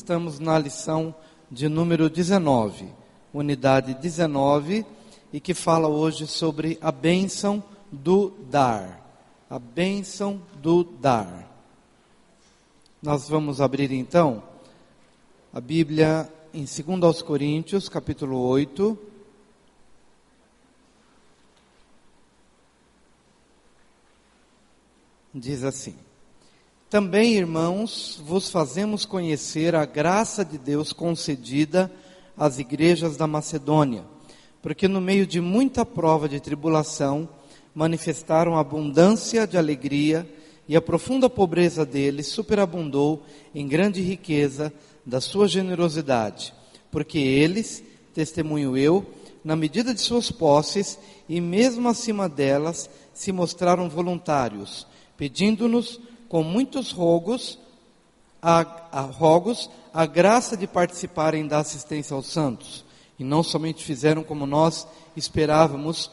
Estamos na lição de número 19, unidade 19, e que fala hoje sobre a bênção do dar. A bênção do dar. Nós vamos abrir então a Bíblia em 2 Coríntios, capítulo 8. Diz assim: Também, irmãos, vos fazemos conhecer a graça de Deus concedida às igrejas da Macedônia, porque no meio de muita prova de tribulação, manifestaram abundância de alegria, e a profunda pobreza deles superabundou em grande riqueza da sua generosidade, porque eles, testemunho eu, na medida de suas posses, e mesmo acima delas, se mostraram voluntários, pedindo-nos com muitos rogos a graça de participarem da assistência aos santos. E não somente fizeram como nós esperávamos,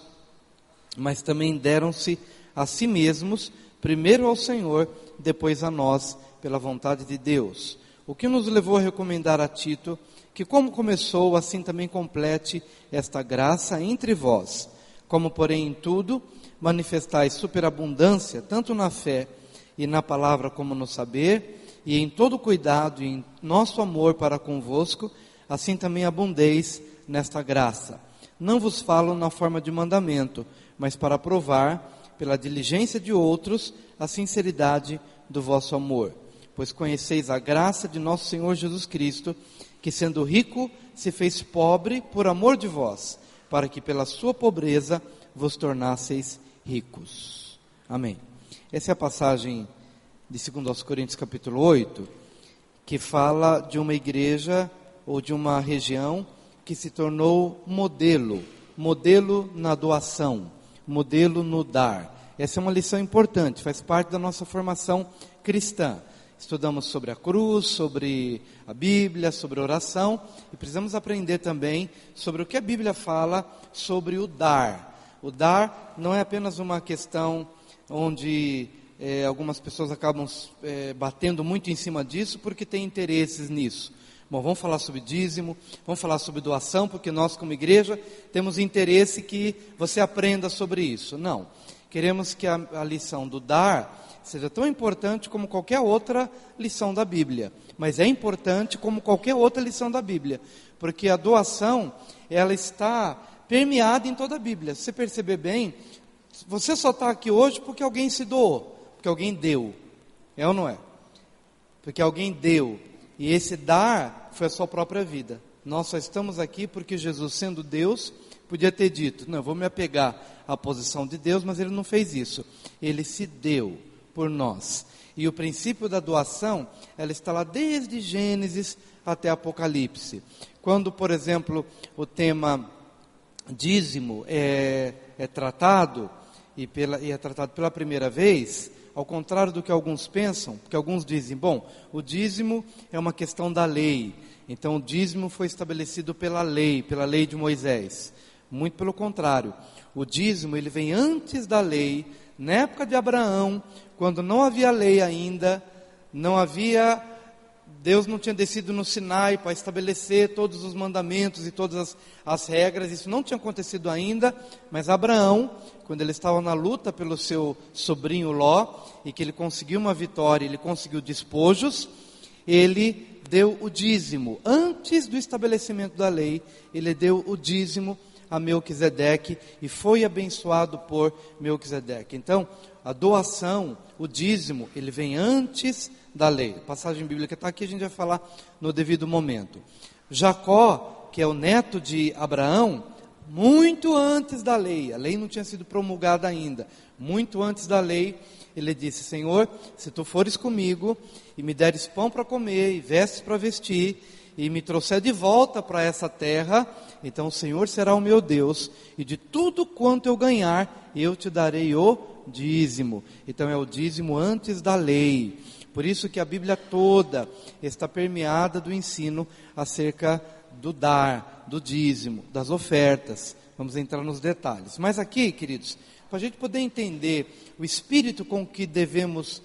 mas também deram-se a si mesmos, primeiro ao Senhor, depois a nós, pela vontade de Deus. O que nos levou a recomendar a Tito, que como começou, assim também complete esta graça entre vós. Como porém em tudo, manifestais superabundância, tanto na fé e na palavra como no saber, e em todo cuidado e em nosso amor para convosco, assim também abundeis nesta graça. Não vos falo na forma de mandamento, mas para provar, pela diligência de outros, a sinceridade do vosso amor. Pois conheceis a graça de nosso Senhor Jesus Cristo, que sendo rico, se fez pobre por amor de vós, para que pela sua pobreza vos tornasseis ricos. Amém. Essa é a passagem de 2 Coríntios capítulo 8, que fala de uma igreja ou de uma região que se tornou modelo na doação, modelo no dar. Essa é uma lição importante, faz parte da nossa formação cristã. Estudamos sobre a cruz, sobre a Bíblia, sobre a oração, e precisamos aprender também sobre o que a Bíblia fala sobre o dar. O dar não é apenas uma questão onde algumas pessoas acabam batendo muito em cima disso porque têm interesses nisso. Bom, vamos falar sobre dízimo, vamos falar sobre doação, porque nós como igreja temos interesse que você aprenda sobre isso. Não, queremos que a lição do dar seja tão importante como qualquer outra lição da Bíblia. Mas é importante como qualquer outra lição da Bíblia, porque a doação, ela está permeada em toda a Bíblia. Se você perceber bem, você só está aqui hoje porque alguém se doou, porque alguém deu. É ou não é? Porque alguém deu. E esse dar foi a sua própria vida. Nós só estamos aqui porque Jesus, sendo Deus, podia ter dito: não, eu vou me apegar à posição de Deus, mas ele não fez isso. Ele se deu por nós. E o princípio da doação, ela está lá desde Gênesis até Apocalipse. Quando, por exemplo, o tema dízimo é tratado, e é tratado pela primeira vez, ao contrário do que alguns pensam, porque alguns dizem, bom, o dízimo é uma questão da lei, então o dízimo foi estabelecido pela lei de Moisés. Muito pelo contrário, o dízimo ele vem antes da lei, na época de Abraão, quando não havia lei ainda, Deus não tinha descido no Sinai para estabelecer todos os mandamentos e todas as regras, isso não tinha acontecido ainda, mas Abraão, quando ele estava na luta pelo seu sobrinho Ló, e que ele conseguiu uma vitória, ele conseguiu despojos, ele deu o dízimo. Antes do estabelecimento da lei, ele deu o dízimo a Melquisedeque e foi abençoado por Melquisedeque. Então, a doação, o dízimo, ele vem antes da lei. A passagem bíblica está aqui, a gente vai falar no devido momento. Jacó, que é o neto de Abraão, muito antes da lei, a lei não tinha sido promulgada ainda, muito antes da lei, ele disse: Senhor, se tu fores comigo e me deres pão para comer e vestes para vestir e me trouxer de volta para essa terra, então o Senhor será o meu Deus, e de tudo quanto eu ganhar, eu te darei o dízimo. Então é o dízimo antes da lei. Por isso que a Bíblia toda está permeada do ensino acerca do dar, do dízimo, das ofertas. Vamos entrar nos detalhes. Mas aqui, queridos, para a gente poder entender o espírito com que devemos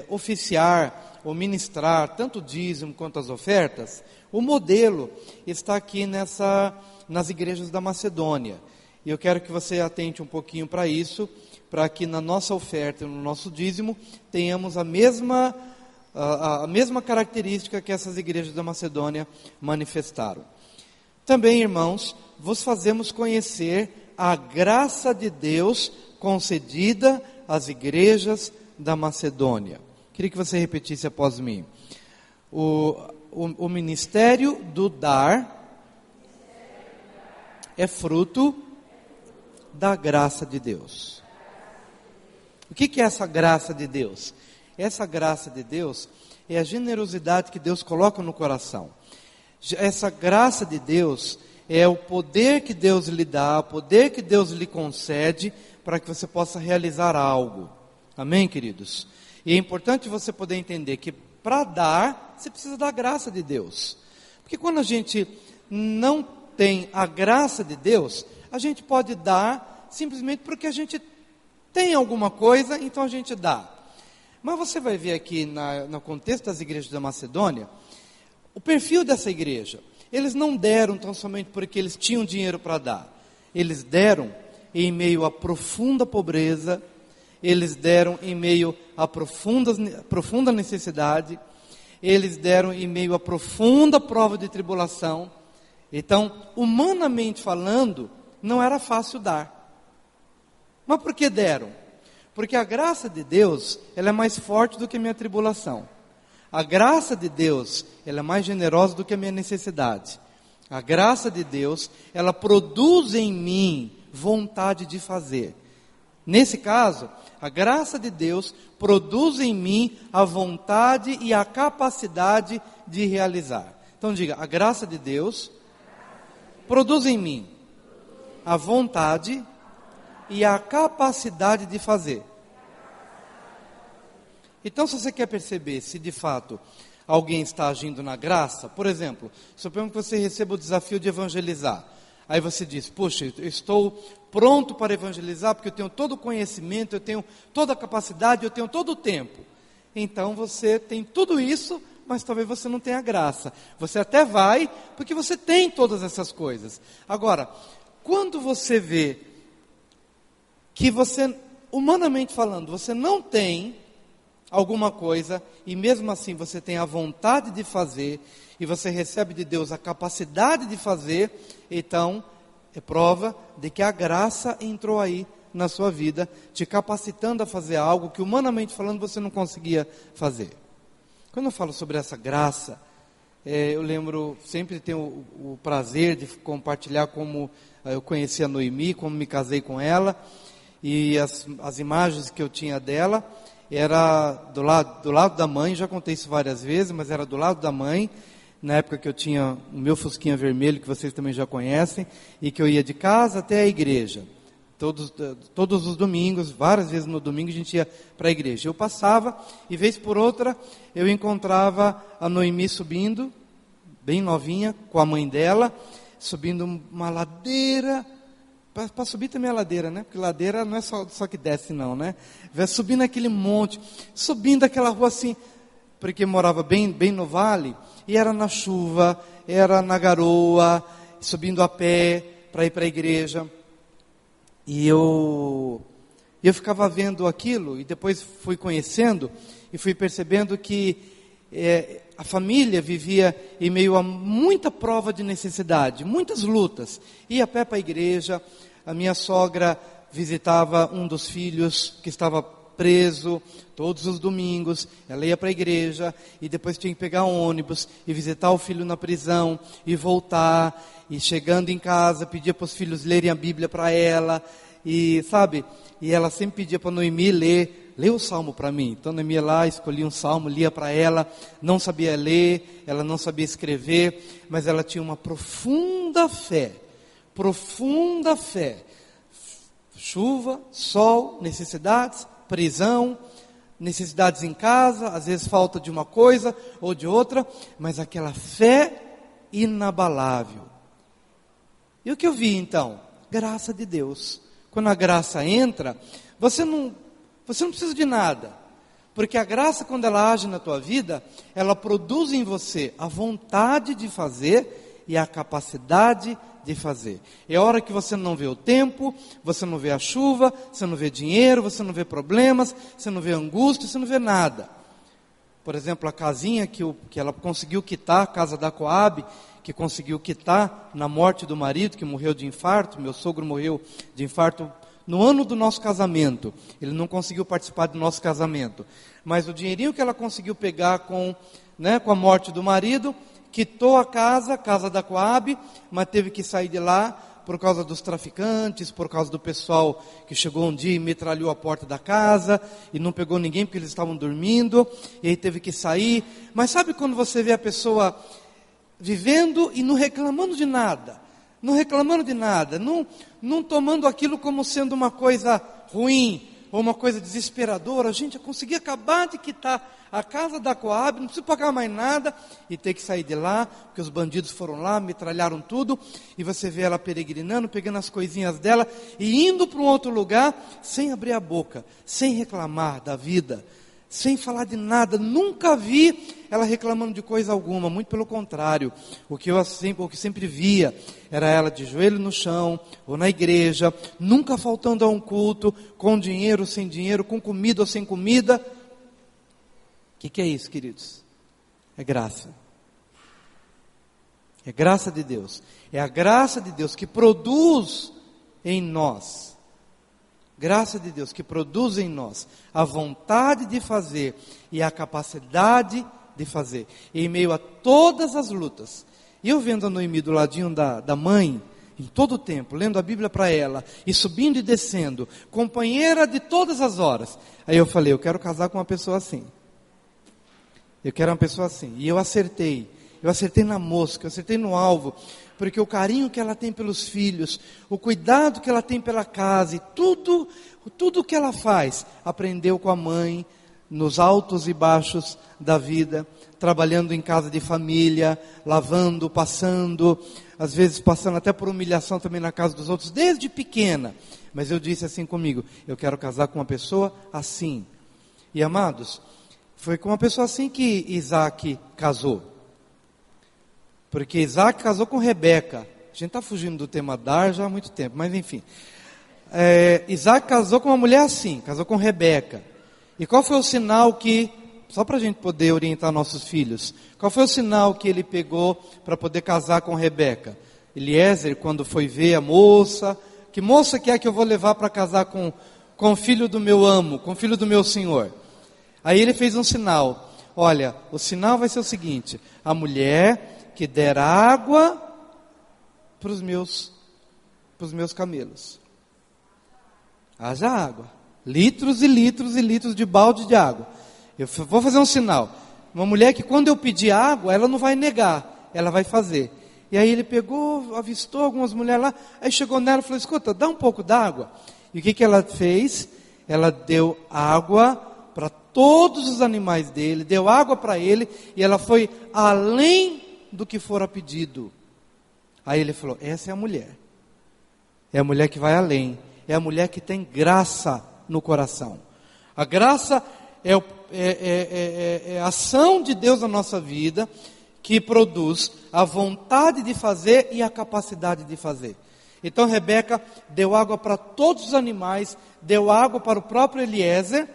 oficiar ou ministrar tanto o dízimo quanto as ofertas, o modelo está aqui nas igrejas da Macedônia. E eu quero que você atente um pouquinho para isso, para que na nossa oferta e no nosso dízimo tenhamos a mesma característica que essas igrejas da Macedônia manifestaram. Também, irmãos, vos fazemos conhecer a graça de Deus concedida às igrejas da Macedônia. Queria que você repetisse após mim. O ministério do dar é fruto da graça de Deus. O que é essa graça de Deus? Essa graça de Deus é a generosidade que Deus coloca no coração. Essa graça de Deus é o poder que Deus lhe dá, o poder que Deus lhe concede para que você possa realizar algo. Amém, queridos? E é importante você poder entender que para dar, você precisa da graça de Deus. Porque quando a gente não tem a graça de Deus, a gente pode dar simplesmente porque a gente tem alguma coisa, então a gente dá. Mas você vai ver aqui no contexto das igrejas da Macedônia, o perfil dessa igreja. Eles não deram tão somente porque eles tinham dinheiro para dar. Eles deram em meio à profunda pobreza, eles deram em meio a profunda necessidade, eles deram em meio a profunda prova de tribulação. Então, humanamente falando, não era fácil dar. Mas por que deram? Porque a graça de Deus, ela é mais forte do que a minha tribulação. A graça de Deus, ela é mais generosa do que a minha necessidade. A graça de Deus, ela produz em mim vontade de fazer. Nesse caso, a graça de Deus produz em mim a vontade e a capacidade de realizar. Então diga, a graça de Deus produz em mim a vontade e a capacidade de fazer. Então, se você quer perceber se de fato alguém está agindo na graça, por exemplo, suponhamos que você receba o desafio de evangelizar. Aí você diz, puxa, eu estou pronto para evangelizar porque eu tenho todo o conhecimento, eu tenho toda a capacidade, eu tenho todo o tempo. Então você tem tudo isso, mas talvez você não tenha graça. Você até vai, porque você tem todas essas coisas. Agora, quando você vê que você, humanamente falando, você não tem alguma coisa, e mesmo assim você tem a vontade de fazer, e você recebe de Deus a capacidade de fazer, então é prova de que a graça entrou aí na sua vida, te capacitando a fazer algo que humanamente falando você não conseguia fazer. Quando eu falo sobre essa graça, eu lembro, sempre tenho o prazer de compartilhar como eu conheci a Noemi, como me casei com ela, e as imagens que eu tinha dela, era do lado da mãe, já contei isso várias vezes, mas era do lado da mãe, na época que eu tinha o meu fusquinha vermelho, que vocês também já conhecem, e que eu ia de casa até a igreja. Todos os domingos, várias vezes no domingo, a gente ia para a igreja. Eu passava, e vez por outra, eu encontrava a Noemi subindo, bem novinha, com a mãe dela, subindo uma ladeira. Para subir também a ladeira, né? Porque ladeira não é só que desce não, né? Vai subindo aquele monte, subindo aquela rua assim, porque morava bem no vale, e era na chuva, era na garoa, subindo a pé para ir para a igreja. E eu ficava vendo aquilo, e depois fui conhecendo, e fui percebendo que a família vivia em meio a muita prova de necessidade, muitas lutas. Ia a pé para a igreja, a minha sogra visitava um dos filhos que estava preso todos os domingos, ela ia para a igreja e depois tinha que pegar ônibus e visitar o filho na prisão e voltar, e chegando em casa pedia para os filhos lerem a Bíblia para ela, e sabe, e ela sempre pedia para Noemi lê o salmo para mim. Então Noemi ia lá, escolhia um salmo, lia para ela, não sabia ler, ela não sabia escrever, mas ela tinha uma profunda fé, chuva, sol, necessidades, prisão, necessidades em casa, às vezes falta de uma coisa ou de outra, mas aquela fé inabalável. E o que eu vi então? Graça de Deus. Quando a graça entra, você não precisa de nada. Porque a graça, quando ela age na tua vida, ela produz em você a vontade de fazer e a capacidade de fazer. É a hora que você não vê o tempo, você não vê a chuva, você não vê dinheiro, você não vê problemas, você não vê angústia, você não vê nada. Por exemplo, a casinha que ela conseguiu quitar, a casa da Coabe, que conseguiu quitar na morte do marido, que morreu de infarto. Meu sogro morreu de infarto no ano do nosso casamento. Ele não conseguiu participar do nosso casamento. Mas o dinheirinho que ela conseguiu pegar com a morte do marido, quitou a casa da Coabe, mas teve que sair de lá por causa dos traficantes, por causa do pessoal que chegou um dia e metralhou a porta da casa, e não pegou ninguém porque eles estavam dormindo, e aí teve que sair. Mas sabe quando você vê a pessoa vivendo e não reclamando de nada, não tomando aquilo como sendo uma coisa ruim, ou uma coisa desesperadora? Gente, eu consegui acabar de quitar a casa da Coabe, não preciso pagar mais nada, e ter que sair de lá, porque os bandidos foram lá, metralharam tudo, e você vê ela peregrinando, pegando as coisinhas dela, e indo para um outro lugar, sem abrir a boca, sem reclamar da vida, sem falar de nada. Nunca vi ela reclamando de coisa alguma, muito pelo contrário. O que sempre via era ela de joelho no chão, ou na igreja, nunca faltando a um culto, com dinheiro, sem dinheiro, com comida ou sem comida. O que é isso, queridos? É graça. É graça de Deus. É a graça de Deus que produz em nós. Graça de Deus que produz em nós a vontade de fazer e a capacidade de fazer, em meio a todas as lutas. E eu vendo a Noemi do ladinho da mãe, em todo o tempo, lendo a Bíblia para ela, e subindo e descendo, companheira de todas as horas. Aí eu falei, eu quero casar com uma pessoa assim. Eu quero uma pessoa assim. E eu acertei na mosca, eu acertei no alvo, porque o carinho que ela tem pelos filhos, o cuidado que ela tem pela casa, e tudo que ela faz, aprendeu com a mãe, nos altos e baixos da vida, trabalhando em casa de família, lavando, passando, às vezes passando até por humilhação também na casa dos outros, desde pequena. Mas eu disse assim comigo, eu quero casar com uma pessoa assim. E amados, foi com uma pessoa assim que Isaac casou. Porque Isaac casou com Rebeca. A gente está fugindo do tema Dar já há muito tempo, mas enfim. Isaac casou com uma mulher assim, casou com Rebeca. E qual foi o sinal que, só para a gente poder orientar nossos filhos, qual foi o sinal que ele pegou para poder casar com Rebeca? Eliezer, quando foi ver a moça, que moça que é que eu vou levar para casar com o filho do meu amo, com o filho do meu senhor? Aí ele fez um sinal. Olha, o sinal vai ser o seguinte: a mulher que der água para os meus camelos. Haja água. Litros e litros e litros de balde de água. Eu vou fazer um sinal. Uma mulher que quando eu pedir água, ela não vai negar, ela vai fazer. E aí ele pegou, avistou algumas mulheres lá, aí chegou nela e falou, escuta, dá um pouco d'água. E o que ela fez? Ela deu água para todos os animais dele, deu água para ele, e ela foi além do que fora pedido. Aí ele falou, essa é a mulher. É a mulher que vai além. É a mulher que tem graça no coração. A graça é a ação de Deus na nossa vida, que produz a vontade de fazer e a capacidade de fazer. Então Rebeca deu água para todos os animais, deu água para o próprio Eliezer,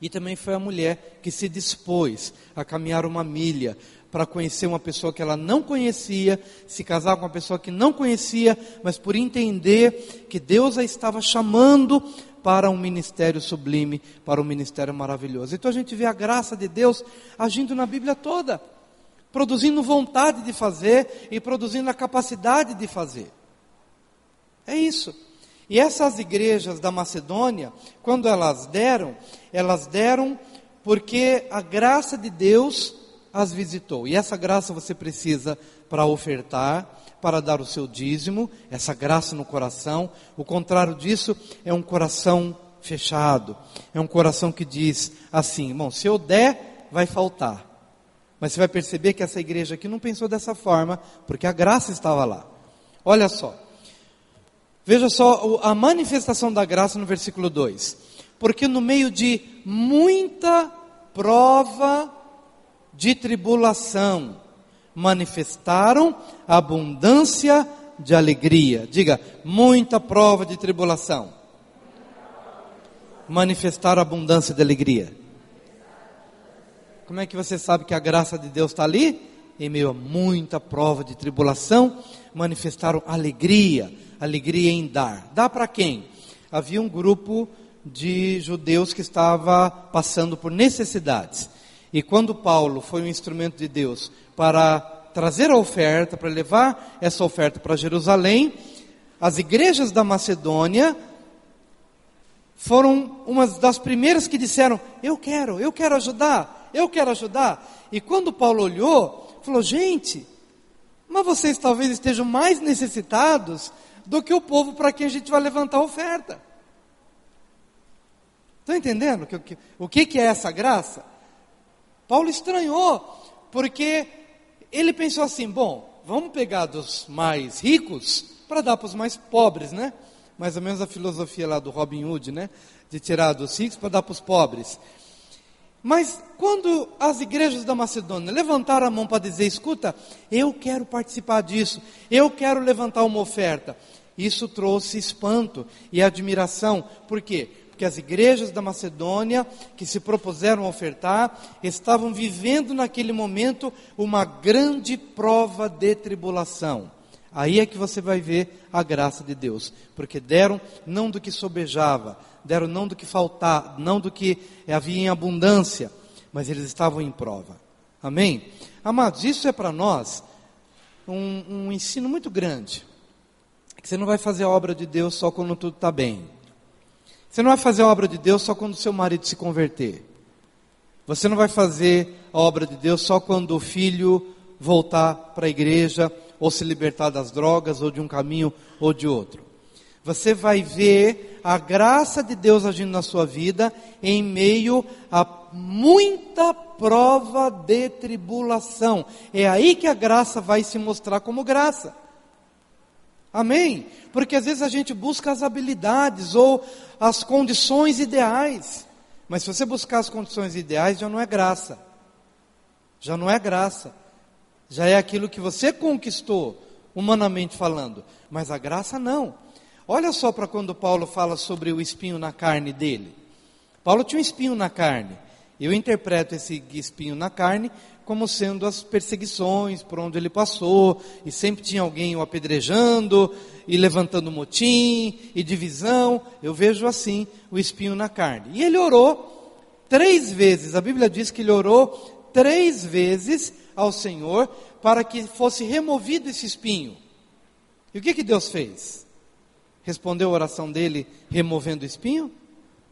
e também foi a mulher que se dispôs a caminhar uma milha para conhecer uma pessoa que ela não conhecia, se casar com uma pessoa que não conhecia, mas por entender que Deus a estava chamando para um ministério sublime, para um ministério maravilhoso. Então a gente vê a graça de Deus agindo na Bíblia toda, produzindo vontade de fazer e produzindo a capacidade de fazer. É isso. E essas igrejas da Macedônia, quando elas deram porque a graça de Deus as visitou. E essa graça você precisa para ofertar, para dar o seu dízimo, essa graça no coração. O contrário disso é um coração fechado. É um coração que diz assim, irmão, se eu der, vai faltar. Mas você vai perceber que essa igreja aqui não pensou dessa forma, porque a graça estava lá. Olha só. Veja só a manifestação da graça no versículo 2. Porque no meio de muita prova de tribulação, manifestaram abundância de alegria. Diga, muita prova de tribulação, manifestaram abundância de alegria. Como é que você sabe que a graça de Deus está ali? Em meio a muita prova de tribulação, manifestaram alegria, alegria em dar. Dar para quem? Havia um grupo de judeus que estava passando por necessidades. E quando Paulo foi um instrumento de Deus para trazer a oferta, para levar essa oferta para Jerusalém, as igrejas da Macedônia foram umas das primeiras que disseram, eu quero ajudar. E quando Paulo olhou, falou, gente, mas vocês talvez estejam mais necessitados do que o povo para quem a gente vai levantar a oferta. Estão entendendo o que é essa graça? Paulo estranhou, porque ele pensou assim, bom, vamos pegar dos mais ricos para dar para os mais pobres, né? Mais ou menos a filosofia lá do Robin Hood, né? De tirar dos ricos para dar para os pobres. Mas quando as igrejas da Macedônia levantaram a mão para dizer, escuta, eu quero participar disso, eu quero levantar uma oferta, isso trouxe espanto e admiração. Por quê? Porque as igrejas da Macedônia, que se propuseram a ofertar, estavam vivendo naquele momento uma grande prova de tribulação. Aí é que você vai ver a graça de Deus, porque deram não do que sobejava, deram não do que faltava, não do que havia em abundância, mas eles estavam em prova. Amém? Amados, isso é para nós um ensino muito grande, que você não vai fazer a obra de Deus só quando tudo está bem. Você não vai fazer a obra de Deus só quando seu marido se converter. Você não vai fazer a obra de Deus só quando o filho voltar para a igreja, ou se libertar das drogas, ou de um caminho, ou de outro. Você vai ver a graça de Deus agindo na sua vida, em meio a muita prova de tribulação. É aí que a graça vai se mostrar como graça. Amém? Porque às vezes a gente busca as habilidades, ou as condições ideais. Mas se você buscar as condições ideais, já não é graça. Já não é graça. Já é aquilo que você conquistou, humanamente falando. Mas a graça não. Olha só para quando Paulo fala sobre o espinho na carne dele. Paulo tinha um espinho na carne. Eu interpreto esse espinho na carne como sendo as perseguições por onde ele passou. E sempre tinha alguém o apedrejando, e levantando motim, e divisão. Eu vejo assim o espinho na carne. E ele orou 3 vezes. A Bíblia diz que ele orou 3 vezes ao Senhor para que fosse removido esse espinho. E o que Deus fez? Respondeu a oração dele removendo o espinho?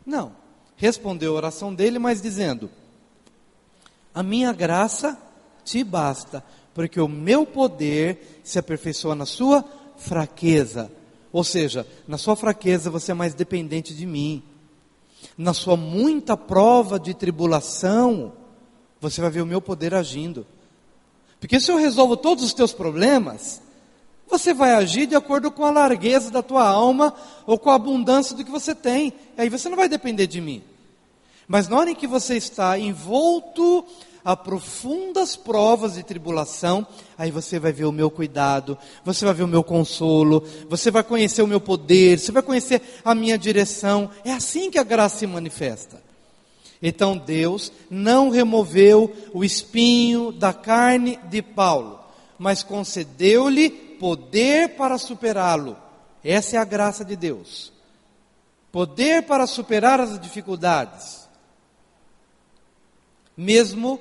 Não. Respondeu a oração dele, mas dizendo, a minha graça te basta, porque o meu poder se aperfeiçoa na sua fraqueza. Ou seja, na sua fraqueza você é mais dependente de mim. Na sua muita prova de tribulação, você vai ver o meu poder agindo. Porque se eu resolvo todos os teus problemas, você vai agir de acordo com a largueza da tua alma, ou com a abundância do que você tem. E aí você não vai depender de mim. Mas na hora em que você está envolto a profundas provas de tribulação, aí você vai ver o meu cuidado, você vai ver o meu consolo, você vai conhecer o meu poder, você vai conhecer a minha direção. É assim que a graça se manifesta. Então Deus não removeu o espinho da carne de Paulo, mas concedeu-lhe poder para superá-lo. Essa é a graça de Deus. Poder para superar as dificuldades, mesmo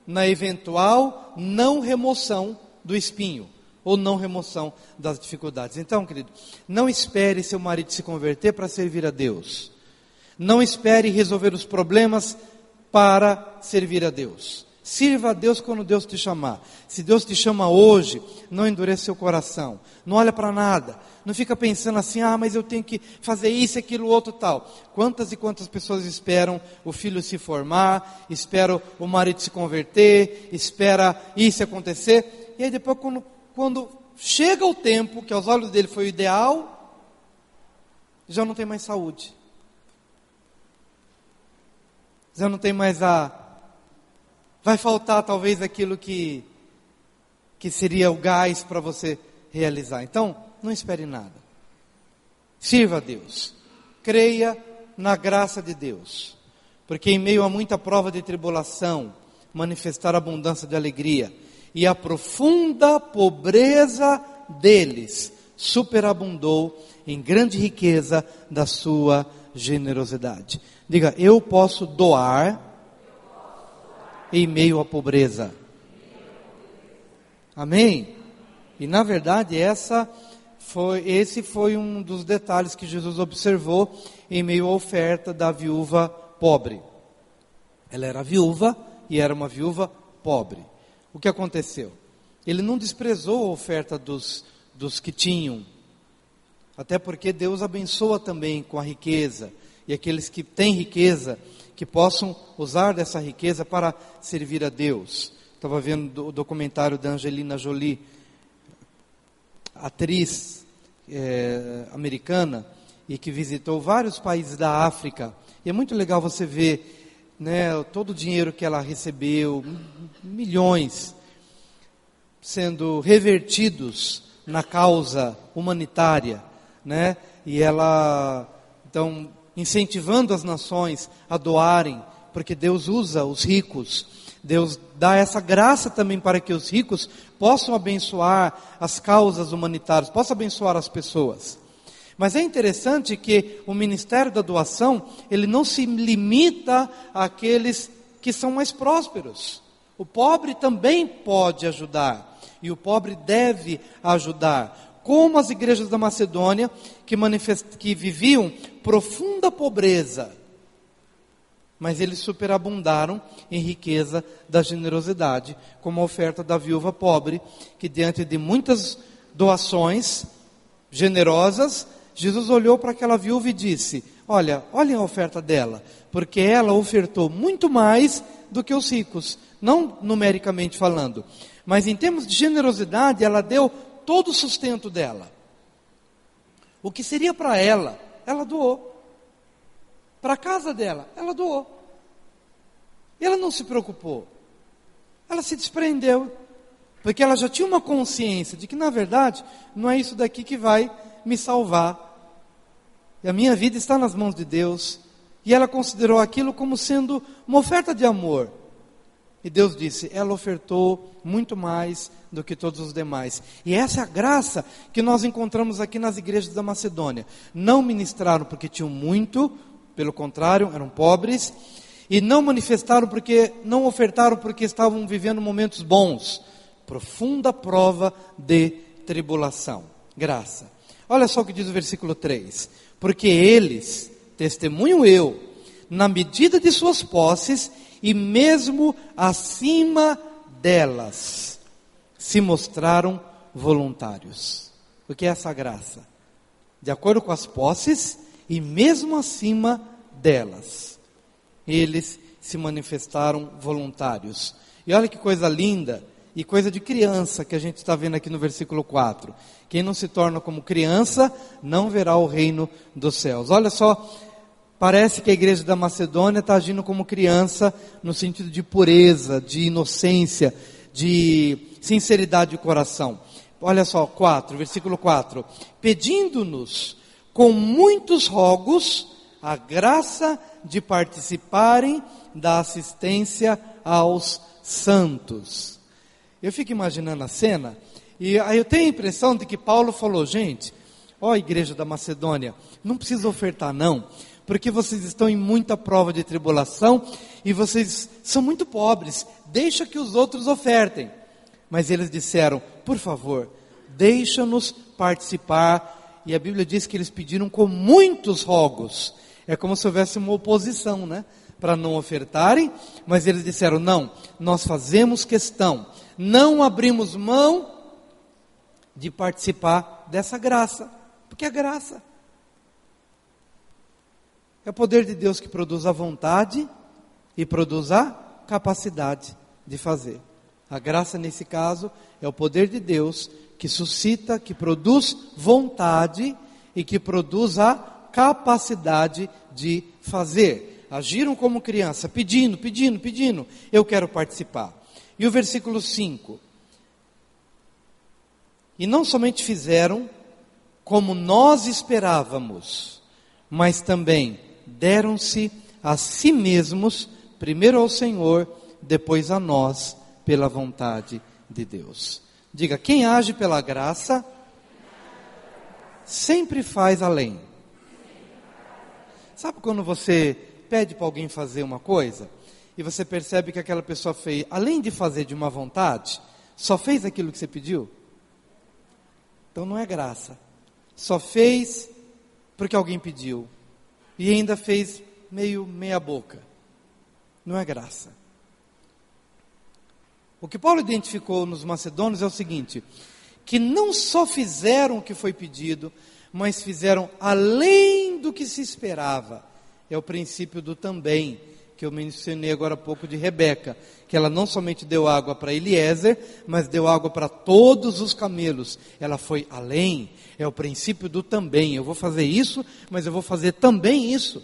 na eventual não remoção do espinho, ou não remoção das dificuldades. Então, querido, não espere seu marido se converter para servir a Deus. Não espere resolver os problemas para servir a Deus. Sirva a Deus quando Deus te chamar. Se Deus te chama hoje, não endureça seu coração. Não olha para nada. Não fica pensando assim, mas eu tenho que fazer isso, aquilo, outro, tal. Quantas e quantas pessoas esperam o filho se formar, esperam o marido se converter, espera isso acontecer. E aí depois quando chega o tempo, que aos olhos dele foi o ideal, já não tem mais saúde. Já não tem mais vai faltar talvez aquilo que seria o gás para você realizar. Então, não espere nada. Sirva a Deus. Creia na graça de Deus. Porque em meio a muita prova de tribulação, manifestar a abundância de alegria. E a profunda pobreza deles superabundou em grande riqueza da sua generosidade. Diga, eu posso doar em meio à pobreza. Amém? E na verdade esse foi um dos detalhes que Jesus observou em meio à oferta da viúva pobre. Ela era viúva e era uma viúva pobre. O que aconteceu? Ele não desprezou a oferta dos que tinham, até porque Deus abençoa também com a riqueza, e aqueles que têm riqueza, que possam usar dessa riqueza para servir a Deus. Estava vendo o documentário da Angelina Jolie, atriz americana, e que visitou vários países da África. E é muito legal você ver, né, todo o dinheiro que ela recebeu, milhões, sendo revertidos na causa humanitária, né? E ela, então, incentivando as nações a doarem, porque Deus usa os ricos. Deus dá essa graça também para que os ricos possam abençoar as causas humanitárias, possam abençoar as pessoas. Mas é interessante que o ministério da doação, ele não se limita àqueles que são mais prósperos. O pobre também pode ajudar, e o pobre deve ajudar. Como as igrejas da Macedônia, que viviam profunda pobreza, mas eles superabundaram em riqueza da generosidade, como a oferta da viúva pobre, que diante de muitas doações generosas, Jesus olhou para aquela viúva e disse, olhem a oferta dela, porque ela ofertou muito mais do que os ricos, não numericamente falando, mas em termos de generosidade, ela deu todo o sustento dela. O que seria para ela, ela doou. Para a casa dela, ela doou. E ela não se preocupou. Ela se desprendeu. Porque ela já tinha uma consciência de que, na verdade, não é isso daqui que vai me salvar. E a minha vida está nas mãos de Deus. E ela considerou aquilo como sendo uma oferta de amor. E Deus disse, ela ofertou muito mais do que todos os demais. E essa é a graça que nós encontramos aqui nas igrejas da Macedônia. Não ministraram porque tinham muito, pelo contrário, eram pobres. E não não ofertaram porque estavam vivendo momentos bons. Profunda prova de tribulação. Graça. Olha só o que diz o versículo 3. Porque eles, testemunho eu, na medida de suas posses, e mesmo acima delas, se mostraram voluntários. O que é essa graça? De acordo com as posses, e mesmo acima delas, eles se manifestaram voluntários. E olha que coisa linda, e coisa de criança, que a gente está vendo aqui no versículo 4. Quem não se torna como criança, não verá o reino dos céus. Olha só, parece que a igreja da Macedônia está agindo como criança, no sentido de pureza, de inocência, de sinceridade de coração. Olha só, versículo 4. Pedindo-nos com muitos rogos a graça de participarem da assistência aos santos. Eu fico imaginando a cena, e aí eu tenho a impressão de que Paulo falou, gente, igreja da Macedônia, não precisa ofertar não, porque vocês estão em muita prova de tribulação, e vocês são muito pobres, deixa que os outros ofertem. Mas eles disseram, por favor, deixa-nos participar, e a Bíblia diz que eles pediram com muitos rogos. É como se houvesse uma oposição, né? Para não ofertarem, mas eles disseram, não, nós fazemos questão, não abrimos mão de participar dessa graça, porque é graça. É o poder de Deus que produz a vontade e produz a capacidade de fazer. A graça, nesse caso, é o poder de Deus que suscita, que produz vontade e que produz a capacidade de fazer. agiram como criança, pedindo, eu quero participar. E o versículo 5, e não somente fizeram como nós esperávamos, mas também deram-se a si mesmos, primeiro ao Senhor, depois a nós, pela vontade de Deus. Diga, quem age pela graça, sempre faz além. Sabe quando você pede para alguém fazer uma coisa, e você percebe que aquela pessoa fez, além de fazer de uma vontade, só fez aquilo que você pediu? Então não é graça. Só fez porque alguém pediu. E ainda fez meia boca. Não é graça. O que Paulo identificou nos macedônios é o seguinte, que não só fizeram o que foi pedido, mas fizeram além do que se esperava. É o princípio do também, que eu mencionei agora há pouco de Rebeca, que ela não somente deu água para Eliezer, mas deu água para todos os camelos. Ela foi além, é o princípio do também. Eu vou fazer isso, mas eu vou fazer também isso.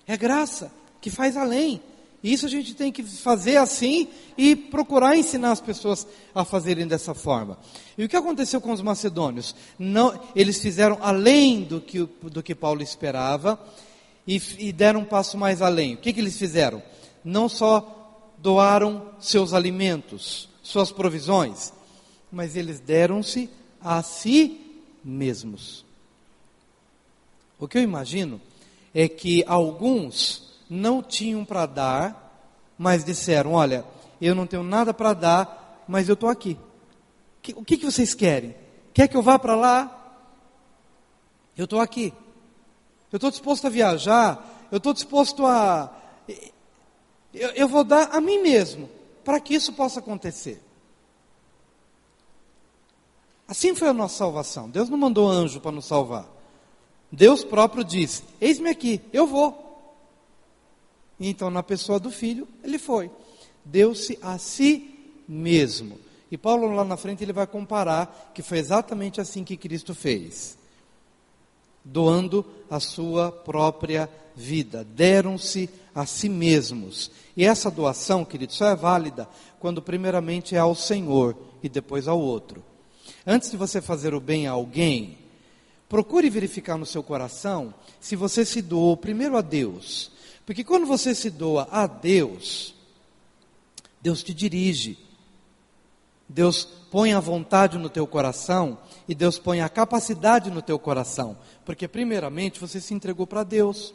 É graça que faz além. E isso a gente tem que fazer assim e procurar ensinar as pessoas a fazerem dessa forma. E o que aconteceu com os macedônios? Não, eles fizeram além do que Paulo esperava e deram um passo mais além. O que eles fizeram? Não só doaram seus alimentos, suas provisões, mas eles deram-se a si mesmos. O que eu imagino é que alguns não tinham para dar, mas disseram, olha, eu não tenho nada para dar, mas eu estou aqui. O que vocês querem? Quer que eu vá para lá? Eu estou aqui. Eu estou disposto a viajar, eu estou disposto a... Eu vou dar a mim mesmo, para que isso possa acontecer. Assim foi a nossa salvação. Deus não mandou anjo para nos salvar. Deus próprio disse, eis-me aqui, eu vou. E então, na pessoa do Filho, ele foi. Deu-se a si mesmo. E Paulo, lá na frente, ele vai comparar que foi exatamente assim que Cristo fez. Doando a sua própria vida. Deram-se a si mesmos. E essa doação, querido, só é válida quando primeiramente é ao Senhor e depois ao outro. Antes de você fazer o bem a alguém, procure verificar no seu coração se você se doou primeiro a Deus. Porque quando você se doa a Deus, Deus te dirige. Deus põe a vontade no teu coração e Deus põe a capacidade no teu coração. Porque primeiramente você se entregou para Deus.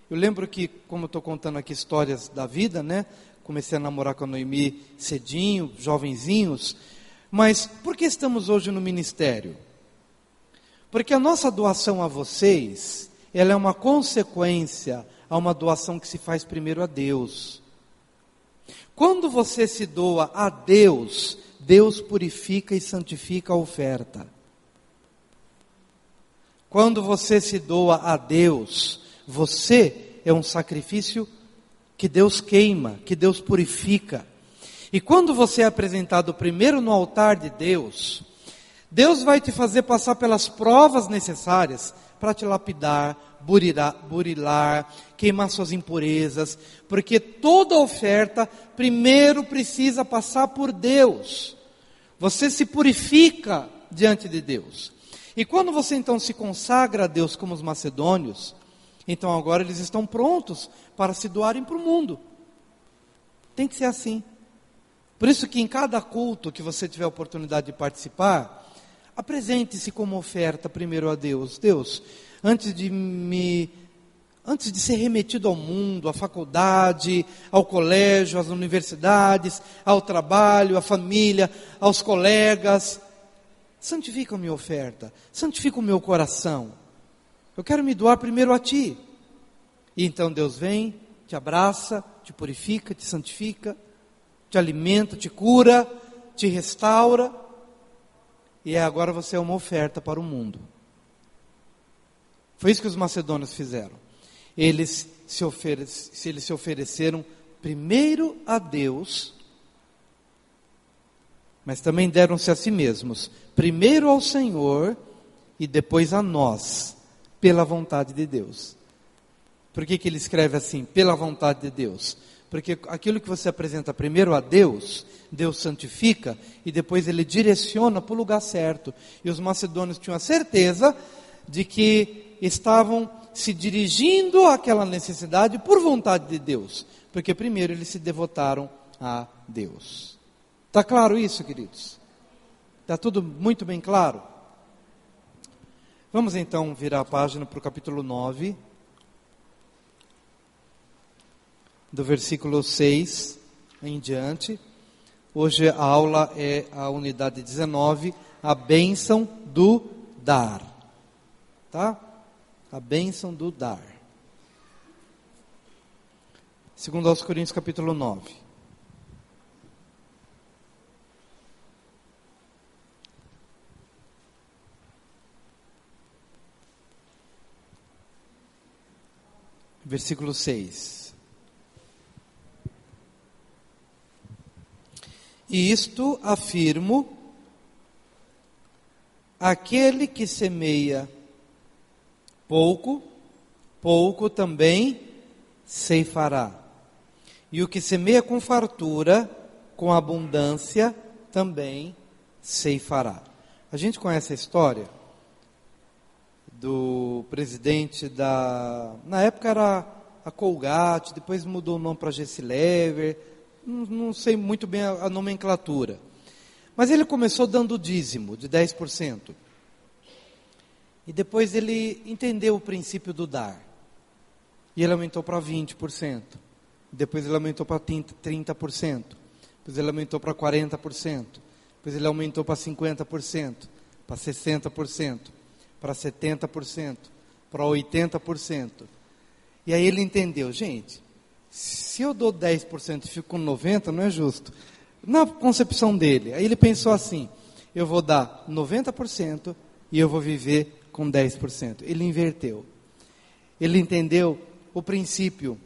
Eu lembro que, como eu estou contando aqui histórias da vida, né? Comecei a namorar com a Noemi cedinho, jovenzinhos. Mas por que estamos hoje no ministério? Porque a nossa doação a vocês, ela é uma consequência a uma doação que se faz primeiro a Deus. Quando você se doa a Deus, Deus purifica e santifica a oferta. Quando você se doa a Deus, você é um sacrifício que Deus queima, que Deus purifica. E quando você é apresentado primeiro no altar de Deus, Deus vai te fazer passar pelas provas necessárias para te lapidar, burilar, queimar suas impurezas, porque toda oferta primeiro precisa passar por Deus. Você se purifica diante de Deus. E quando você então se consagra a Deus como os macedônios, então agora eles estão prontos para se doarem para o mundo. Tem que ser assim. Por isso que em cada culto que você tiver a oportunidade de participar, apresente-se como oferta primeiro a Deus. Deus, antes de ser remetido ao mundo, à faculdade, ao colégio, às universidades, ao trabalho, à família, aos colegas, santifica a minha oferta, santifica o meu coração. Eu quero me doar primeiro a Ti. E então Deus vem, te abraça, te purifica, te santifica, te alimenta, te cura, te restaura. E agora você é uma oferta para o mundo. Foi isso que os macedônios fizeram. Eles se ofereceram primeiro a Deus, mas também deram-se a si mesmos, primeiro ao Senhor e depois a nós, pela vontade de Deus. Por que ele escreve assim? Pela vontade de Deus. Porque aquilo que você apresenta primeiro a Deus, Deus santifica e depois Ele direciona para o lugar certo. E os macedônios tinham a certeza de que estavam se dirigindo àquela necessidade por vontade de Deus. Porque primeiro eles se devotaram a Deus. Está claro isso, queridos? Está tudo muito bem claro? Vamos então virar a página para o capítulo 9. Do versículo 6 em diante. Hoje a aula é a unidade 19, a bênção do dar. Tá? A bênção do dar. Segundo aos Coríntios, capítulo 9. Versículo 6. E isto afirmo, aquele que semeia pouco, pouco também ceifará. E o que semeia com fartura, com abundância, também ceifará. A gente conhece a história do presidente na época era a Colgate, depois mudou o nome para Gessilever, não sei muito bem a nomenclatura. Mas ele começou dando o dízimo de 10%. E depois ele entendeu o princípio do dar. E ele aumentou para 20%. Depois ele aumentou para 30%. Depois ele aumentou para 40%. Depois ele aumentou para 50%. Para 60%. Para 70%. Para 80%. E aí ele entendeu, gente, se eu dou 10% e fico com 90%, não é justo. Na concepção dele, aí ele pensou assim, eu vou dar 90% e eu vou viver com 10%. Ele inverteu. Ele entendeu o princípio.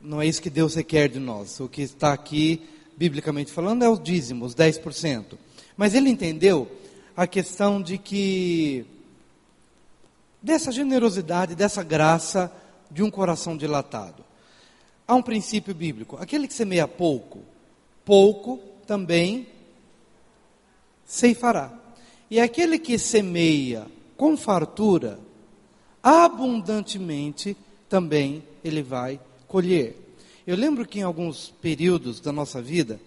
Não é isso que Deus requer de nós. O que está aqui, biblicamente falando, é o dízimo, os 10%. Mas ele entendeu a questão de que, dessa generosidade, dessa graça, de um coração dilatado. Há um princípio bíblico. Aquele que semeia pouco, pouco também ceifará. E aquele que semeia com fartura, abundantemente, também ele vai colher. Eu lembro que em alguns períodos da nossa vida,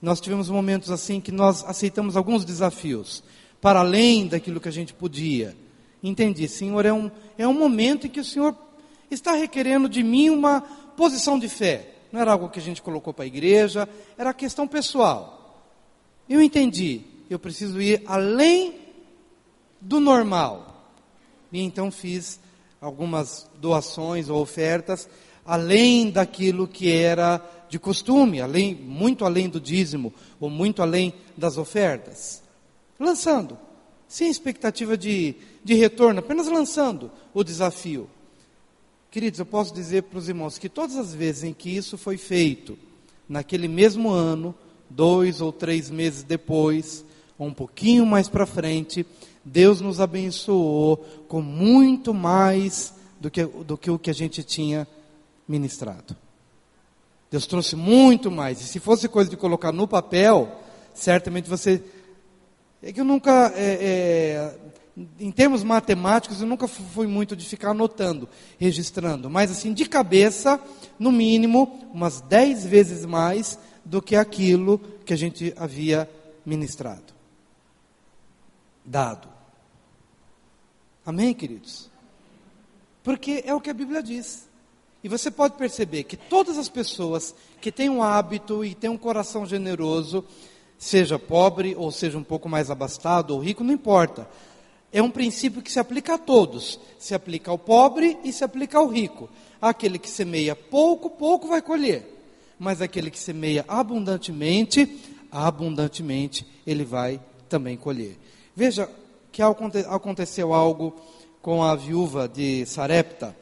nós tivemos momentos assim que nós aceitamos alguns desafios, para além daquilo que a gente podia. Entendi, Senhor, é um momento em que o Senhor está requerendo de mim uma posição de fé. Não era algo que a gente colocou para a igreja, era questão pessoal. Eu entendi, eu preciso ir além do normal. E então fiz algumas doações ou ofertas, além daquilo que era de costume, muito além do dízimo, ou muito além das ofertas. Lançando, sem expectativa de retorno, apenas lançando o desafio. Queridos, eu posso dizer para os irmãos que todas as vezes em que isso foi feito, naquele mesmo ano, 2 ou 3 meses depois, ou um pouquinho mais para frente, Deus nos abençoou com muito mais do que o que a gente tinha ministrado. Deus trouxe muito mais. E se fosse coisa de colocar no papel, certamente você... É que eu nunca... em termos matemáticos, eu nunca fui muito de ficar anotando, registrando. Mas assim, de cabeça, no mínimo, umas 10 vezes mais do que aquilo que a gente havia ministrado. Dado. Amém, queridos? Porque é o que a Bíblia diz. E você pode perceber que todas as pessoas que têm um hábito e têm um coração generoso, seja pobre ou seja um pouco mais abastado ou rico, não importa. É um princípio que se aplica a todos. Se aplica ao pobre e se aplica ao rico. Aquele que semeia pouco, pouco vai colher. Mas aquele que semeia abundantemente, abundantemente ele vai também colher. Veja que aconteceu algo com a viúva de Sarepta,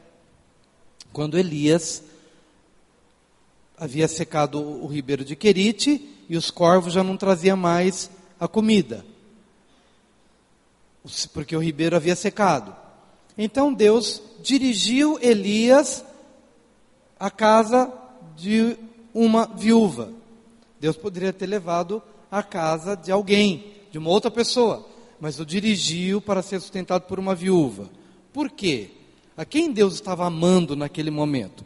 quando Elias havia secado o ribeiro de Querite e os corvos já não traziam mais a comida, porque o ribeiro havia secado. Então Deus dirigiu Elias à casa de uma viúva. Deus poderia ter levado à casa de alguém, de uma outra pessoa, mas o dirigiu para ser sustentado por uma viúva. Por quê? A quem Deus estava amando naquele momento?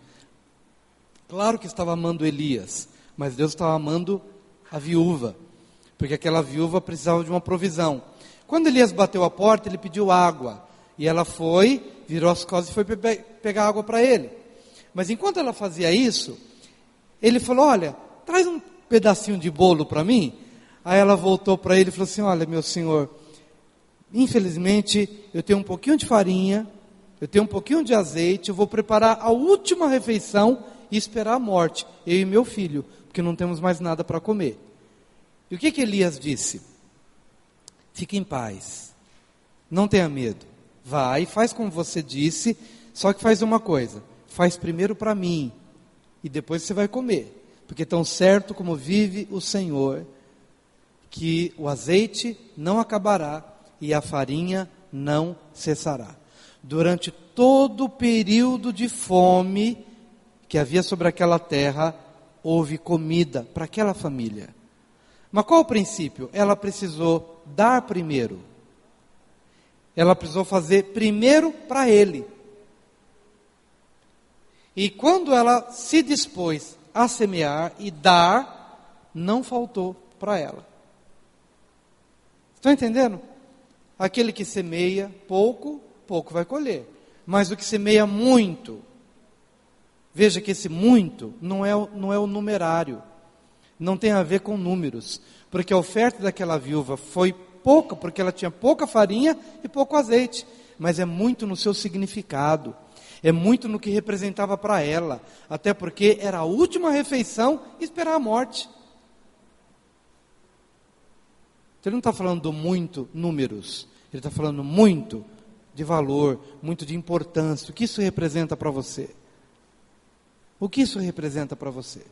Claro que estava amando Elias, mas Deus estava amando a viúva, porque aquela viúva precisava de uma provisão. Quando Elias bateu a porta, ele pediu água, e ela foi, virou as costas e foi pegar água para ele. Mas enquanto ela fazia isso, ele falou: olha, traz um pedacinho de bolo para mim. Aí ela voltou para ele e falou assim: olha, meu senhor, infelizmente eu tenho um pouquinho de farinha, eu tenho um pouquinho de azeite, eu vou preparar a última refeição e esperar a morte, eu e meu filho, porque não temos mais nada para comer. E o que Elias disse? Fique em paz, não tenha medo, vai, faz como você disse, só que faz uma coisa, faz primeiro para mim, e depois você vai comer, porque tão certo como vive o Senhor, que o azeite não acabará e a farinha não cessará. Durante todo o período de fome que havia sobre aquela terra, houve comida para aquela família. Mas qual o princípio? Ela precisou dar primeiro. Ela precisou fazer primeiro para ele. E quando ela se dispôs a semear e dar, não faltou para ela. Estão entendendo? Aquele que semeia pouco, pouco vai colher. Mas o que semeia muito, veja que esse muito não é o numerário. Não tem a ver com números. Porque a oferta daquela viúva foi pouca, porque ela tinha pouca farinha e pouco azeite. Mas é muito no seu significado. É muito no que representava para ela. Até porque era a última refeição e esperar a morte. Ele não está falando muito números. Ele está falando muito de valor, muito de importância. O que isso representa para você? O que isso representa para você?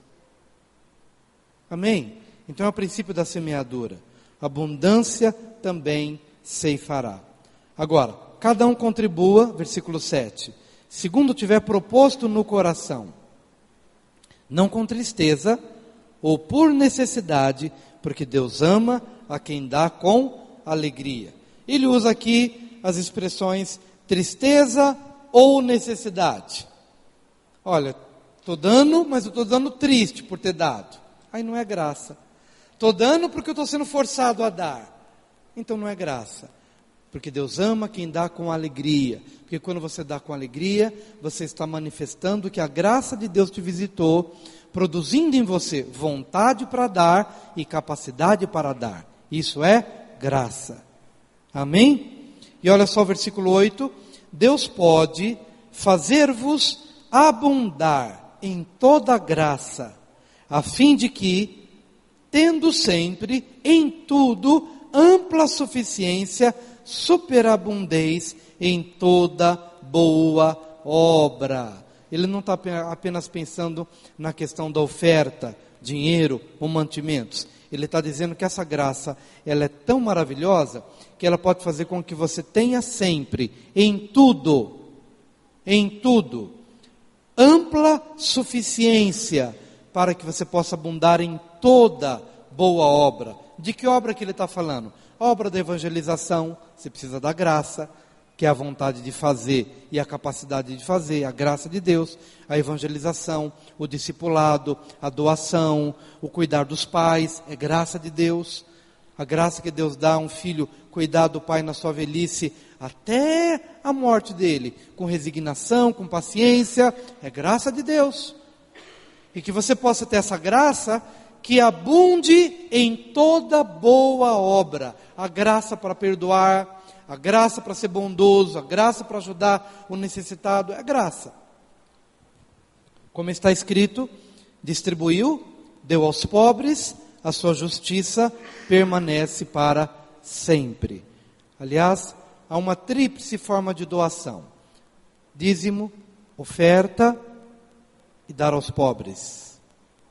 Amém? Então é o princípio da semeadura. Abundância também ceifará. Agora, cada um contribua, versículo 7. Segundo tiver proposto no coração, não com tristeza ou por necessidade, porque Deus ama a quem dá com alegria. Ele usa aqui as expressões tristeza ou necessidade. Olha, estou dando, mas eu estou dando triste por ter dado. Aí não é graça. Estou dando porque eu estou sendo forçado a dar. Então não é graça. Porque Deus ama quem dá com alegria. Porque quando você dá com alegria, você está manifestando que a graça de Deus te visitou, produzindo em você vontade para dar e capacidade para dar. Isso é graça. Amém? E olha só o versículo 8. Deus pode fazer-vos abundar em toda graça, a fim de que, tendo sempre, em tudo, ampla suficiência, superabundeis em toda boa obra. Ele não está apenas pensando na questão da oferta, dinheiro ou mantimentos. Ele está dizendo que essa graça, ela é tão maravilhosa, que ela pode fazer com que você tenha sempre, em tudo, ampla suficiência, para que você possa abundar em toda boa obra. De que obra que ele está falando? A obra da evangelização, você precisa da graça, que é a vontade de fazer e a capacidade de fazer, a graça de Deus, a evangelização, o discipulado, a doação, o cuidar dos pais, é graça de Deus. A graça que Deus dá a um filho cuidar do pai na sua velhice até a morte dele, com resignação, com paciência, é graça de Deus. E que você possa ter essa graça que abunde em toda boa obra, a graça para perdoar, a graça para ser bondoso, a graça para ajudar o necessitado, é graça. Como está escrito, distribuiu, deu aos pobres, a sua justiça permanece para sempre. Aliás, há uma tríplice forma de doação: dízimo, oferta e dar aos pobres.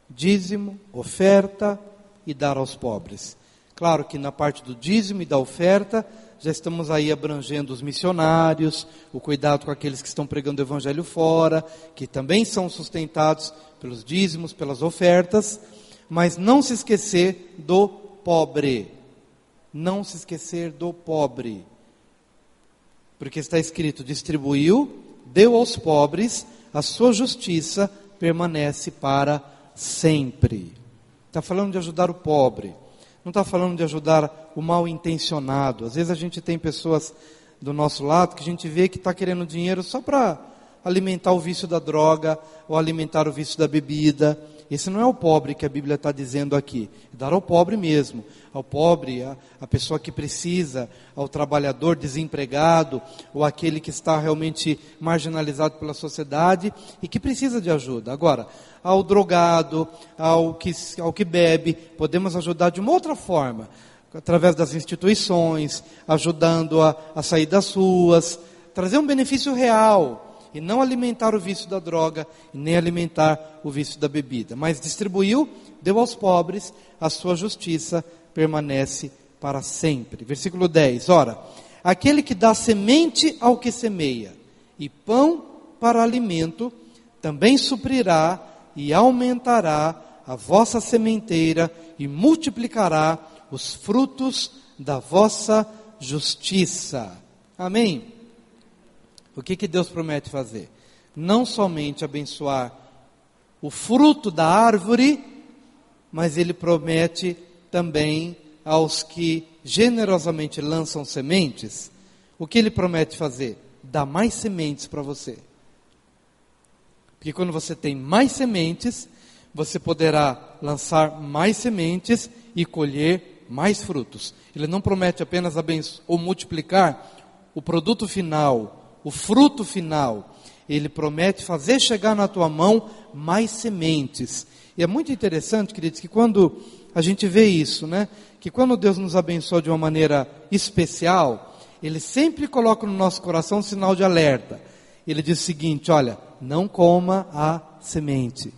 Dízimo, oferta e dar aos pobres. Claro que na parte do dízimo e da oferta, já estamos aí abrangendo os missionários, o cuidado com aqueles que estão pregando o evangelho fora, que também são sustentados pelos dízimos, pelas ofertas, mas não se esquecer do pobre. Não se esquecer do pobre. Porque está escrito, distribuiu, deu aos pobres, a sua justiça permanece para sempre. Está falando de ajudar o pobre. Não está falando de ajudar o mal intencionado. Às vezes a gente tem pessoas do nosso lado que a gente vê que está querendo dinheiro só para alimentar o vício da droga ou alimentar o vício da bebida. Esse não é o pobre que a Bíblia está dizendo aqui. Dar ao pobre mesmo. Ao pobre, a pessoa que precisa, ao trabalhador desempregado, ou aquele que está realmente marginalizado pela sociedade e que precisa de ajuda. Agora, ao drogado, ao que bebe, podemos ajudar de uma outra forma. Através das instituições, ajudando a sair das ruas, trazer um benefício real. E não alimentar o vício da droga, e nem alimentar o vício da bebida. Mas distribuiu, deu aos pobres, a sua justiça permanece para sempre. Versículo 10, ora, aquele que dá semente ao que semeia, e pão para alimento, também suprirá e aumentará a vossa sementeira, e multiplicará os frutos da vossa justiça. Amém? O que Deus promete fazer? Não somente abençoar o fruto da árvore, mas Ele promete também aos que generosamente lançam sementes. O que Ele promete fazer? Dar mais sementes para você. Porque quando você tem mais sementes, você poderá lançar mais sementes e colher mais frutos. Ele não promete apenas abençoar ou multiplicar o produto final, o fruto final. Ele promete fazer chegar na tua mão mais sementes. E é muito interessante, queridos, que quando a gente vê isso, né? Que quando Deus nos abençoa de uma maneira especial, Ele sempre coloca no nosso coração um sinal de alerta. Ele diz o seguinte, olha, não coma a semente.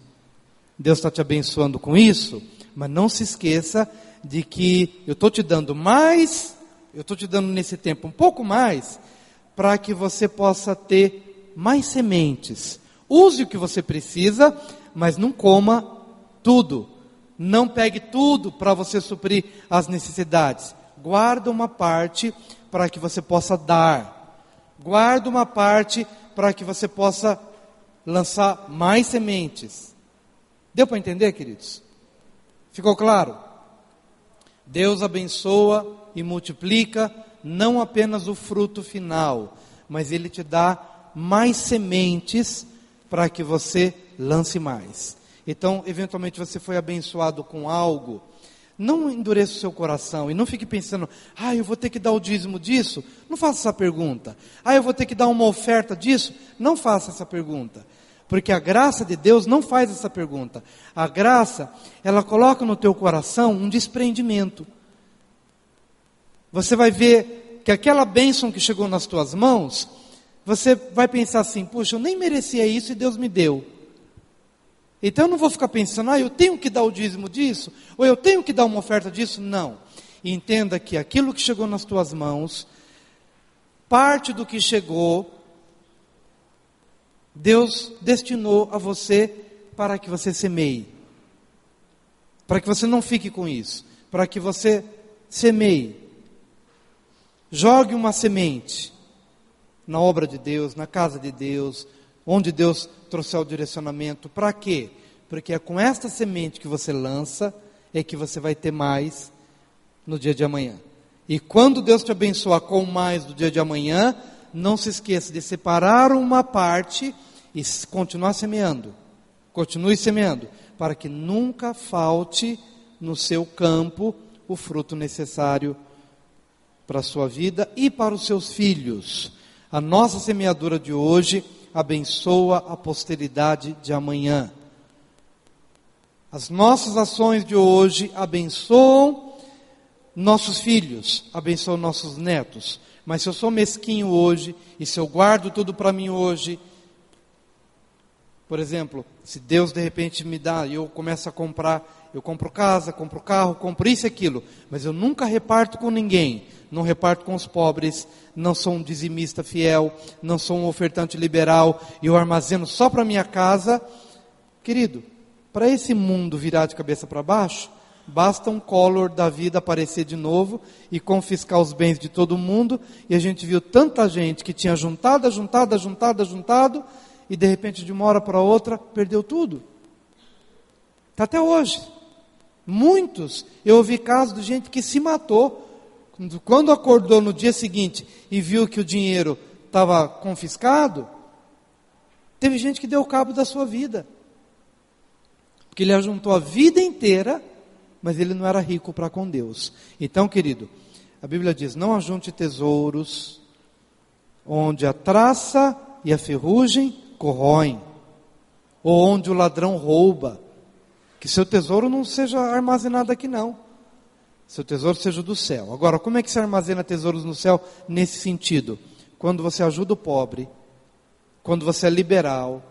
Deus está te abençoando com isso, mas não se esqueça de que eu estou te dando mais, eu estou te dando nesse tempo um pouco mais, para que você possa ter mais sementes. Use o que você precisa, mas não coma tudo. Não pegue tudo para você suprir as necessidades. Guarda uma parte para que você possa dar. Guarda uma parte para que você possa lançar mais sementes. Deu para entender, queridos? Ficou claro? Deus abençoa e multiplica não apenas o fruto final, mas Ele te dá mais sementes para que você lance mais. Então, eventualmente você foi abençoado com algo, não endureça o seu coração e não fique pensando, eu vou ter que dar o dízimo disso. Não faça essa pergunta. Eu vou ter que dar uma oferta disso. Não faça essa pergunta. Porque a graça de Deus não faz essa pergunta. A graça, ela coloca no teu coração um desprendimento. Você vai ver que aquela bênção que chegou nas tuas mãos, você vai pensar assim, puxa, eu nem merecia isso e Deus me deu. Então eu não vou ficar pensando, eu tenho que dar o dízimo disso, ou eu tenho que dar uma oferta disso. Não. E entenda que aquilo que chegou nas tuas mãos, parte do que chegou, Deus destinou a você para que você semeie. Para que você não fique com isso. Para que você semeie. Jogue uma semente na obra de Deus, na casa de Deus, onde Deus trouxer o direcionamento. Para quê? Porque é com esta semente que você lança, é que você vai ter mais no dia de amanhã. E quando Deus te abençoar com mais do dia de amanhã, não se esqueça de separar uma parte e continuar semeando. Continue semeando, para que nunca falte no seu campo o fruto necessário para a sua vida e para os seus filhos. A nossa semeadura de hoje abençoa a posteridade de amanhã. As nossas ações de hoje abençoam nossos filhos, abençoam nossos netos. Mas se eu sou mesquinho hoje, e se eu guardo tudo para mim hoje, por exemplo, se Deus de repente me dá, e eu começo a comprar, eu compro casa, compro carro, compro isso e aquilo, mas eu nunca reparto com ninguém, não reparto com os pobres, não sou um dizimista fiel, não sou um ofertante liberal, e eu armazeno só para minha casa. Querido, para esse mundo virar de cabeça para baixo, basta um Collor da vida aparecer de novo e confiscar os bens de todo mundo, e a gente viu tanta gente que tinha juntado, e de repente de uma hora para outra, perdeu tudo. Está até hoje. Muitos, eu ouvi casos de gente que se matou, quando acordou no dia seguinte e viu que o dinheiro estava confiscado, teve gente que deu cabo da sua vida, porque ele ajuntou a vida inteira, mas ele não era rico para com Deus. Então, querido, a Bíblia diz, não ajunte tesouros, onde a traça e a ferrugem corroem, ou onde o ladrão rouba, que seu tesouro não seja armazenado aqui não, seu tesouro seja do céu. Agora, como é que se armazena tesouros no céu nesse sentido? Quando você ajuda o pobre, quando você é liberal,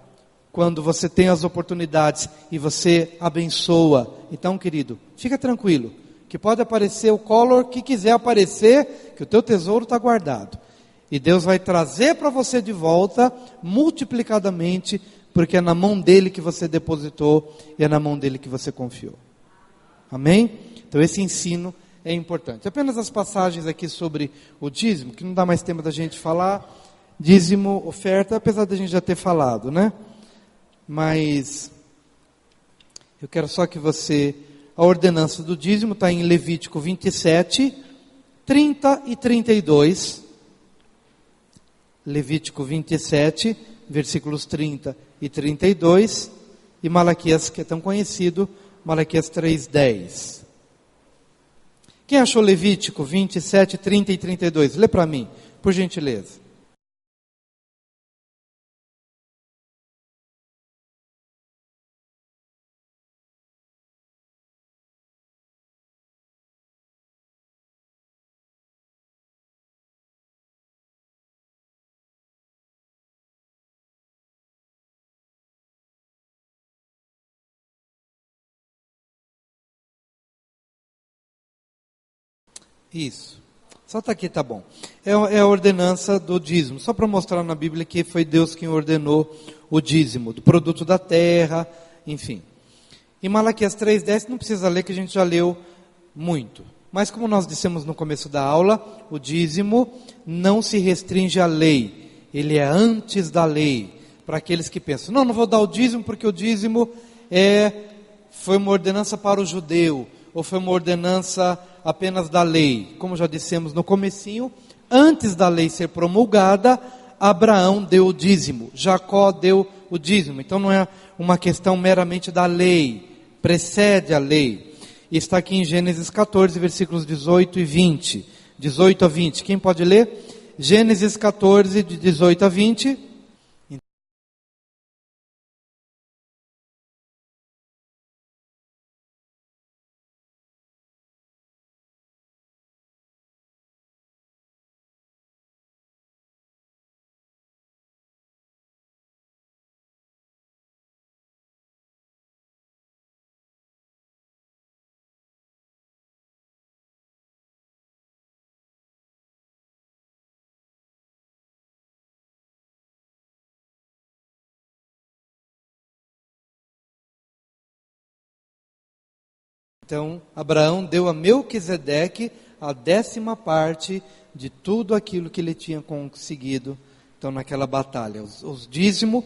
quando você tem as oportunidades e você abençoa. Então, querido, fica tranquilo, que pode aparecer o Collor que quiser aparecer, que o teu tesouro está guardado. E Deus vai trazer para você de volta, multiplicadamente, porque é na mão dele que você depositou e é na mão dele que você confiou. Amém? Então esse ensino é importante. Apenas as passagens aqui sobre o dízimo, que não dá mais tempo da gente falar. Dízimo, oferta, apesar da gente já ter falado, né? Mas eu quero só que você... A ordenança do dízimo está em Levítico 27, 30 e 32. Levítico 27, versículos 30 e 32, e Malaquias, que é tão conhecido, Malaquias 3:10. Quem achou Levítico 27, 30 e 32? Lê para mim, por gentileza. Isso. Só está aqui, tá bom. É a ordenança do dízimo. Só para mostrar na Bíblia que foi Deus quem ordenou o dízimo, do produto da terra, enfim. Em Malaquias 3:10, não precisa ler, que a gente já leu muito. Mas como nós dissemos no começo da aula, o dízimo não se restringe à lei. Ele é antes da lei. Para aqueles que pensam, não vou dar o dízimo porque o dízimo foi uma ordenança para o judeu, ou foi uma ordenança apenas da lei. Como já dissemos no comecinho, antes da lei ser promulgada, Abraão deu o dízimo, Jacó deu o dízimo. Então não é uma questão meramente da lei, precede a lei. E está aqui em Gênesis 14, versículos 18 e 20. 18 a 20, quem pode ler? Gênesis 14, de 18 a 20. Então, Abraão deu a Melquisedeque a 10ª parte de tudo aquilo que ele tinha conseguido, então, naquela batalha. Os dízimos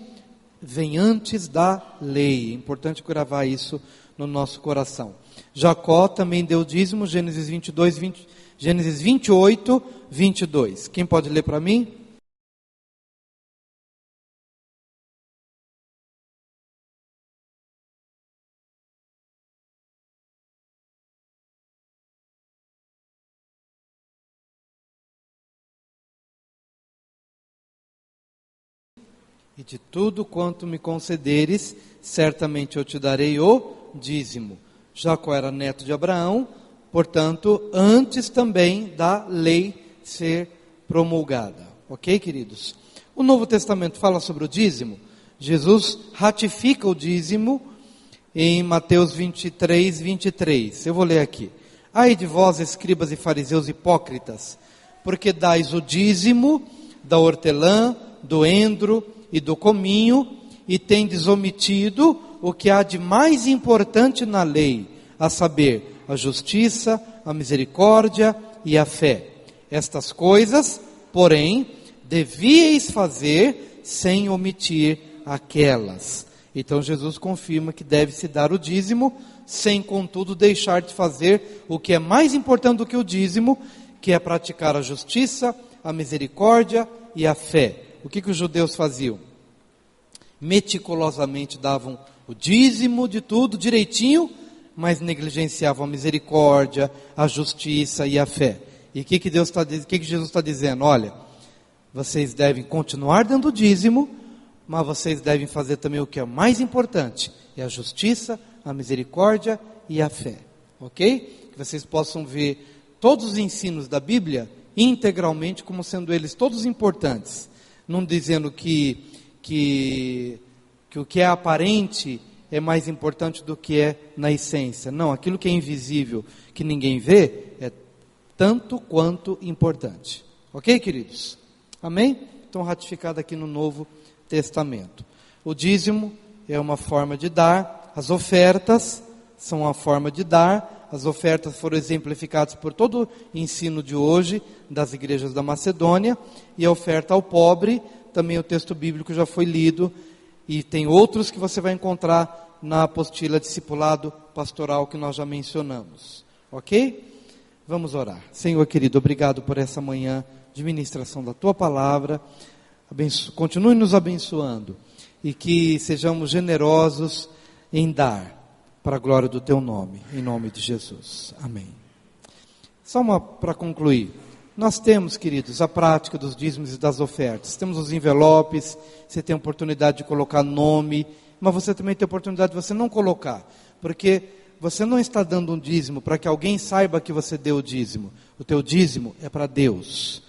vêm antes da lei. É importante gravar isso no nosso coração. Jacó também deu dízimo, Gênesis 28, 22. Quem pode ler para mim? E de tudo quanto me concederes, certamente eu te darei o dízimo. Jacó era neto de Abraão, portanto, antes também da lei ser promulgada. Ok, queridos? O Novo Testamento fala sobre o dízimo. Jesus ratifica o dízimo em Mateus 23, 23. Eu vou ler aqui. Ai de vós, escribas e fariseus hipócritas, porque dais o dízimo da hortelã, do endro e do cominho, e tendes omitido o que há de mais importante na lei, a saber, a justiça, a misericórdia e a fé. Estas coisas, porém, devíeis fazer sem omitir aquelas. Então Jesus confirma que deve-se dar o dízimo, sem contudo deixar de fazer o que é mais importante do que o dízimo, que é praticar a justiça, a misericórdia e a fé. O que os judeus faziam? Meticulosamente davam o dízimo de tudo direitinho, mas negligenciavam a misericórdia, a justiça e a fé. E o que Jesus está dizendo? Olha, vocês devem continuar dando o dízimo, mas vocês devem fazer também o que é mais importante, é a justiça, a misericórdia e a fé. Ok? Que vocês possam ver todos os ensinos da Bíblia integralmente como sendo eles todos importantes. Não dizendo que o que é aparente é mais importante do que é na essência. Não, aquilo que é invisível, que ninguém vê, é tanto quanto importante. Ok, queridos? Amém? Então, ratificado aqui no Novo Testamento. O dízimo é uma forma de dar, as ofertas são uma forma de dar, as ofertas foram exemplificadas por todo o ensino de hoje das igrejas da Macedônia, e a oferta ao pobre, também o texto bíblico já foi lido, e tem outros que você vai encontrar na apostila Discipulado Pastoral que nós já mencionamos. Ok? Vamos orar. Senhor querido, obrigado por essa manhã de ministração da Tua Palavra. Continue nos abençoando e que sejamos generosos em dar para a glória do Teu nome, em nome de Jesus. Amém. Só para concluir. Nós temos, queridos, a prática dos dízimos e das ofertas. Temos os envelopes, você tem a oportunidade de colocar nome, mas você também tem a oportunidade de você não colocar, porque você não está dando um dízimo para que alguém saiba que você deu o dízimo. O teu dízimo é para Deus.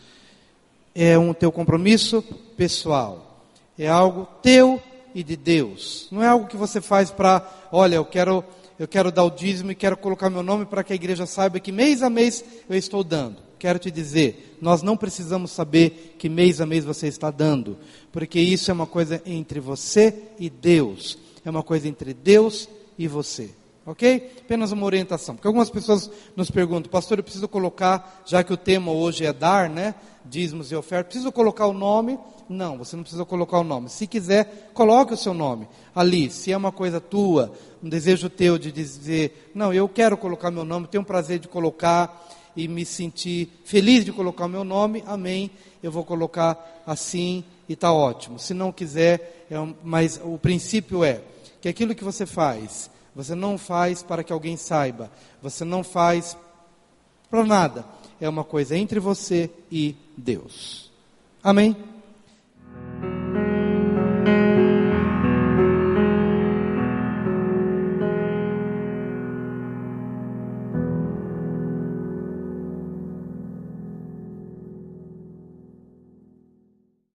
É um teu compromisso pessoal. É algo teu e de Deus. Não é algo que você faz para, olha, eu quero dar o dízimo e quero colocar meu nome para que a igreja saiba que mês a mês eu estou dando. Quero te dizer, nós não precisamos saber que mês a mês você está dando, porque isso é uma coisa entre você e Deus. É uma coisa entre Deus e você. Ok? Apenas uma orientação. Porque algumas pessoas nos perguntam, pastor, eu preciso colocar, já que o tema hoje é dar, né? Dízimos e ofertas, preciso colocar o nome? Não, você não precisa colocar o nome. Se quiser, coloque o seu nome ali. Se é uma coisa tua, um desejo teu de dizer, não, eu quero colocar meu nome, tenho um prazer de colocar e me sentir feliz de colocar o meu nome, amém, eu vou colocar assim e está ótimo. Se não quiser, mas o princípio é que aquilo que você faz, você não faz para que alguém saiba, você não faz para nada, é uma coisa entre você e Deus. Amém?